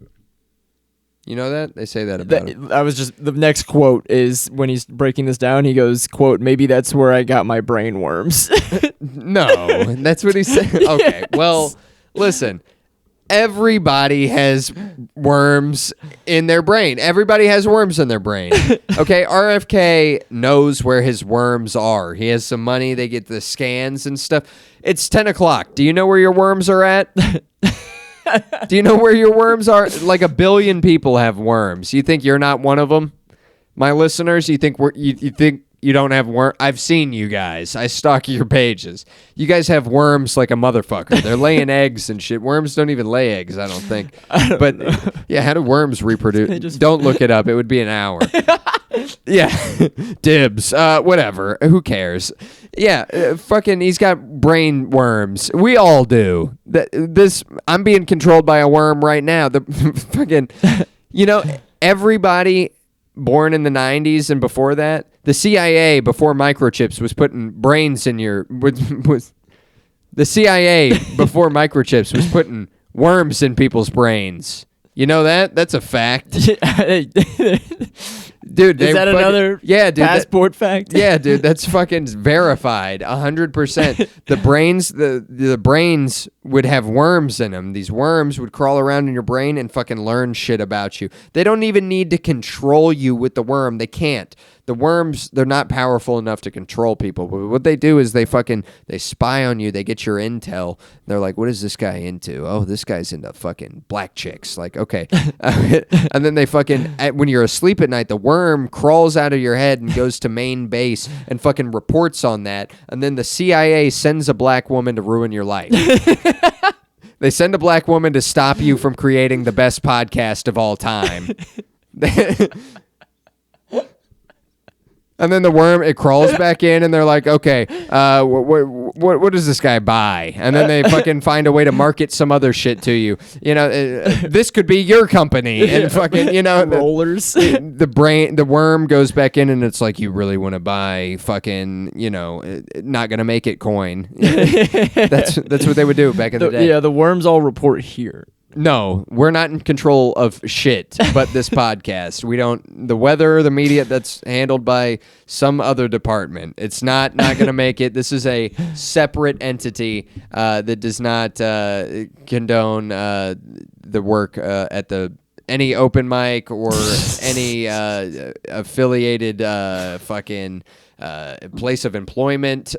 [SPEAKER 3] You know that? They say that about him.
[SPEAKER 4] The next quote is when he's breaking this down, he goes, quote, maybe that's where I got my brain worms.
[SPEAKER 3] No, that's what he said. Okay, well, listen. Everybody has worms in their brain. Everybody has worms in their brain. Okay, RFK knows where his worms are. He has some money. They get the scans and stuff. It's 10 o'clock. Do you know where your worms are at? Do you know where your worms are? Like 1 billion people have worms. You think you're not one of them? My listeners, you think you think you don't have worms? I've seen you guys. I stalk your pages. You guys have worms like a motherfucker. They're laying eggs and shit. Worms don't even lay eggs, I don't think. But yeah, how do worms reproduce? Don't look it up. It would be an hour. Yeah. Dibs. Whatever. Who cares? fucking, he's got brain worms. We all do. I'm being controlled by a worm right now. The fucking, everybody born in the 90s and before that, the CIA before microchips was putting brains in your the CIA before microchips was putting worms in people's brains. You know that? That's a fact. Dude,
[SPEAKER 4] is that another passport fact?
[SPEAKER 3] Yeah, dude, that's fucking verified 100%. The brains would have worms in them. These worms would crawl around in your brain and fucking learn shit about you. They don't even need to control you with the worm. They can't. The worms, they're not powerful enough to control people. But what they do is they spy on you. They get your intel. They're like, what is this guy into? Oh, this guy's into fucking black chicks. Like, okay. And then they fucking, when you're asleep at night, the worm crawls out of your head and goes to main base and fucking reports on that. And then the CIA sends a black woman to ruin your life. They send a black woman to stop you from creating the best podcast of all time. And then the worm, it crawls back in, and they're like, okay, what does this guy buy? And then they fucking find a way to market some other shit to you. This could be your company. And fucking,
[SPEAKER 4] rollers.
[SPEAKER 3] The worm goes back in, and it's like, you really want to buy fucking, not going to make it coin. That's what they would do back in the day.
[SPEAKER 4] Yeah, the worms all report here.
[SPEAKER 3] No, we're not in control of shit but this podcast. We don't, the weather, the media, that's handled by some other department. It's not going to make it. This is a separate entity that does not condone the work at any open mic or any affiliated fucking place of employment.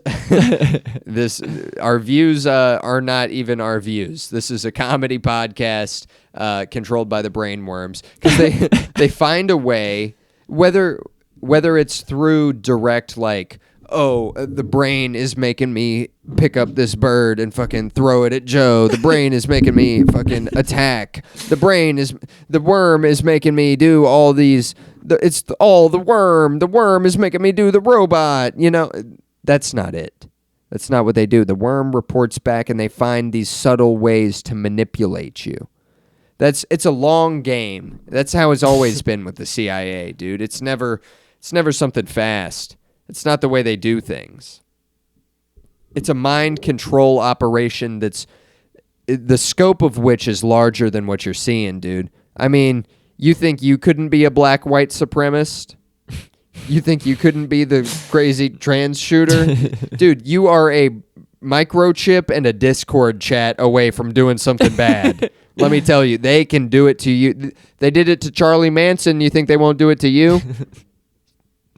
[SPEAKER 3] Our views are not even our views. This is a comedy podcast controlled by the brainworms, because they find a way, whether it's through direct, like, oh, the brain is making me pick up this bird and fucking throw it at Joe. The brain is making me fucking attack. The worm is making me do all these. It's all the worm. The worm is making me do the robot. That's not it. That's not what they do. The worm reports back, and they find these subtle ways to manipulate you. It's a long game. That's how it's always been with the CIA, dude. It's never something fast. It's not the way they do things. It's a mind control operation that's the scope of which is larger than what you're seeing, dude. I mean, you think you couldn't be a black white supremacist? You think you couldn't be the crazy trans shooter? Dude, you are a microchip and a Discord chat away from doing something bad. Let me tell you, they can do it to you. They did it to Charlie Manson. You think they won't do it to you?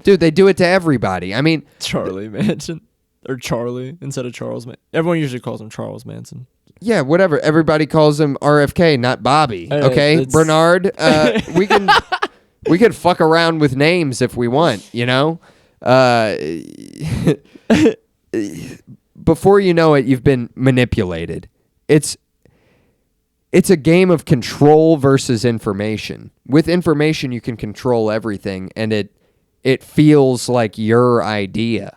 [SPEAKER 3] Dude, they do it to everybody. I mean,
[SPEAKER 4] Charlie Manson. Or Charlie instead of Charles Manson. Everyone usually calls him Charles Manson.
[SPEAKER 3] Yeah, whatever. Everybody calls him RFK, not Bobby. Okay, Bernard. We can fuck around with names if we want. Before you know it, you've been manipulated. It's a game of control versus information. With information, you can control everything, and it feels like your idea.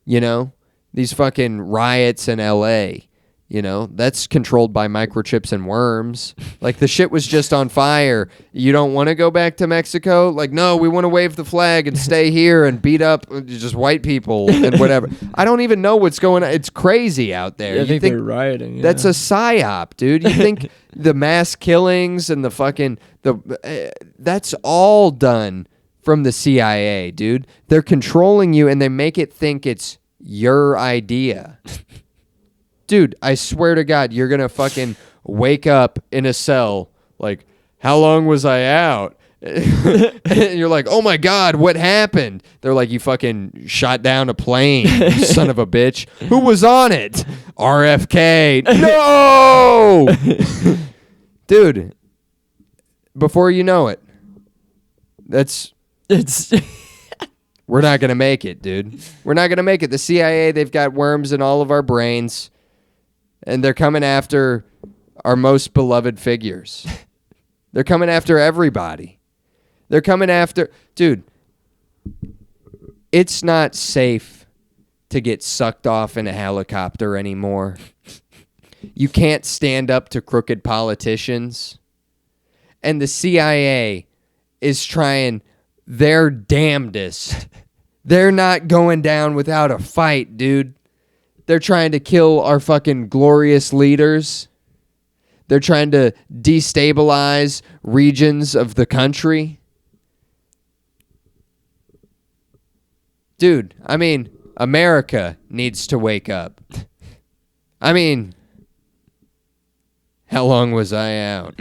[SPEAKER 3] These fucking riots in LA, that's controlled by microchips and worms. Like, the shit was just on fire. You don't want to go back to Mexico? Like, no, we want to wave the flag and stay here and beat up just white people and whatever. I don't even know what's going on. It's crazy out there.
[SPEAKER 4] Yeah, I think they're rioting. Yeah.
[SPEAKER 3] That's a psyop, dude. You think the mass killings and the fucking, that's all done from the CIA, dude. They're controlling you, and they make it think it's your idea. Dude, I swear to God, you're going to fucking wake up in a cell like, how long was I out? And you're like, oh my God, what happened? They're like, you fucking shot down a plane, son of a bitch. Who was on it? RFK. No! Dude, before you know it, we're not going to make it, dude. We're not going to make it. The CIA, they've got worms in all of our brains, and they're coming after our most beloved figures. They're coming after everybody. They're coming after... Dude, it's not safe to get sucked off in a helicopter anymore. You can't stand up to crooked politicians. And the CIA is trying their damnedest. They're not going down without a fight, dude. They're trying to kill our fucking glorious leaders. They're trying to destabilize regions of the country. Dude, I mean, America needs to wake up. I mean, how long was I out?